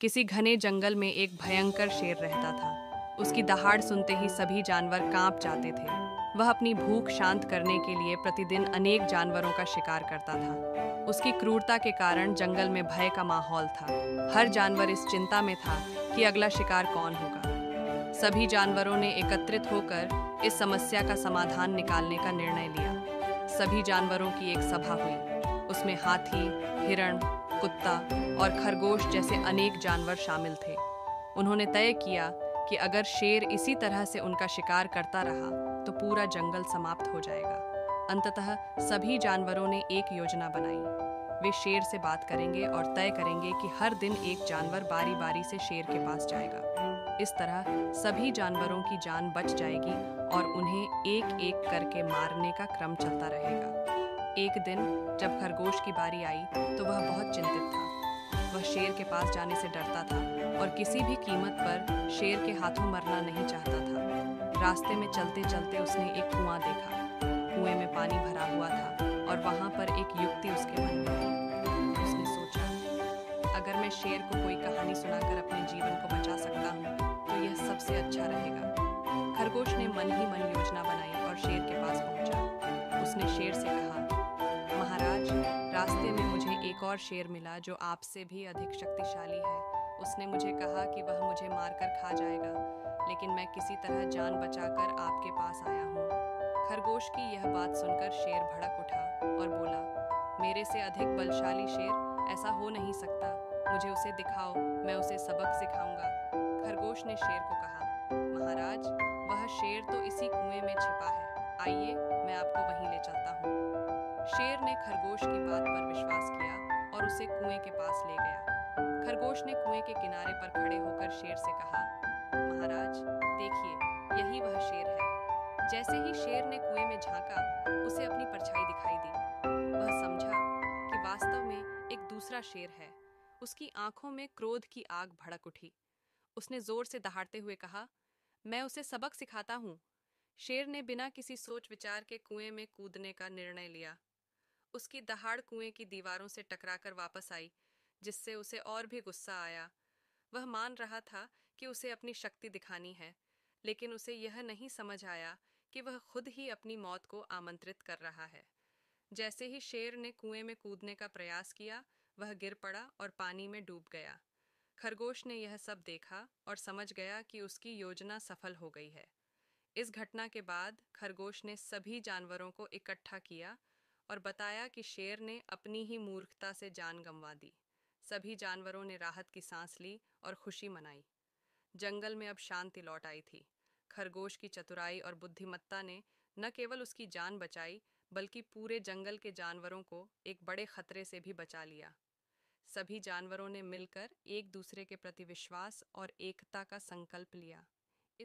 किसी घने जंगल में एक भयंकर शेर रहता था। उसकी दहाड़ सुनते ही सभी जानवर कांप जाते थे। वह अपनी भूख शांत करने के लिए प्रतिदिन अनेक जानवरों का शिकार करता था। उसकी क्रूरता के कारण जंगल में भय का माहौल था। हर जानवर इस चिंता में था कि अगला शिकार कौन होगा। सभी जानवरों ने एकत्रित होकर इस समस्या का समाधान निकालने का निर्णय लिया। सभी जानवरों की एक सभा हुई। उसमें हाथी, हिरण, कुत्ता और खरगोश जैसे अनेक जानवर शामिल थे। उन्होंने तय किया कि अगर शेर इसी तरह से उनका शिकार करता रहा तो पूरा जंगल समाप्त हो जाएगा। अंततः सभी जानवरों ने एक योजना बनाई। वे शेर से बात करेंगे और तय करेंगे कि हर दिन एक जानवर बारी बारी से शेर के पास जाएगा। इस तरह सभी जानवरों की जान बच जाएगी और उन्हें एक एक करके मारने का क्रम चलता रहेगा। एक दिन जब खरगोश की बारी आई तो वह बहुत चिंतित था। वह शेर के पास जाने से डरता था और किसी भी कीमत पर शेर के हाथों मरना नहीं चाहता था। रास्ते में चलते चलते उसने एक कुआं देखा। कुएं में पानी भरा हुआ था और वहां पर एक युक्ति उसके मन में आई। उसने सोचा, अगर मैं शेर को कोई कहानी सुनाकर अपने जीवन को बचा सकता हूँ तो यह सबसे अच्छा रहेगा। खरगोश ने मन ही मन योजना बनाई और शेर के पास पहुंचा। उसने शेर से कहा, महाराज, रास्ते में मुझे एक और शेर मिला जो आपसे भी अधिक शक्तिशाली है। उसने मुझे कहा कि वह मुझे मारकर खा जाएगा, लेकिन मैं किसी तरह जान बचाकर आपके पास आया हूँ। खरगोश की यह बात सुनकर शेर भड़क उठा और बोला, मेरे से अधिक बलशाली शेर? ऐसा हो नहीं सकता। मुझे उसे दिखाओ, मैं उसे सबक सिखाऊंगा। खरगोश ने शेर को कहा, महाराज, वह शेर तो इसी कुएं में छिपा है। आइए, मैं आपको वहीं ले चलता हूँ। शेर ने खरगोश की बात पर विश्वास किया और उसे कुएं के पास ले गया। खरगोश ने कुएं के किनारे पर खड़े होकर शेर से कहा, महाराज, देखिए, यही वह शेर है। जैसे ही शेर ने कुएं में झांका, उसे अपनी परछाई दिखाई दी। वह समझा कि वास्तव में एक दूसरा शेर है। उसकी आंखों में क्रोध की आग भड़क उठी। उसने जोर से दहाड़ते हुए कहा, मैं उसे सबक सिखाता हूँ। शेर ने बिना किसी सोच विचार के कुएं में कूदने का निर्णय लिया। उसकी दहाड़ कुएं की दीवारों से टकराकर वापस आई, जिससे उसे और भी गुस्सा आया। वह मान रहा था कि उसे अपनी शक्ति दिखानी है, लेकिन उसे यह नहीं समझ आया कि वह खुद ही अपनी मौत को आमंत्रित कर रहा है। जैसे ही शेर ने कुएं में कूदने का प्रयास किया, वह गिर पड़ा और पानी में डूब गया। खरगोश ने यह सब देखा और समझ गया कि उसकी योजना सफल हो गई है। इस घटना के बाद खरगोश ने सभी जानवरों को इकट्ठा किया और बताया कि शेर ने अपनी ही मूर्खता से जान गंवा दी। सभी जानवरों ने राहत की सांस ली और खुशी मनाई। जंगल में अब शांति लौट आई थी। खरगोश की चतुराई और बुद्धिमत्ता ने न केवल उसकी जान बचाई, बल्कि पूरे जंगल के जानवरों को एक बड़े खतरे से भी बचा लिया। सभी जानवरों ने मिलकर एक दूसरे के प्रति विश्वास और एकता का संकल्प लिया।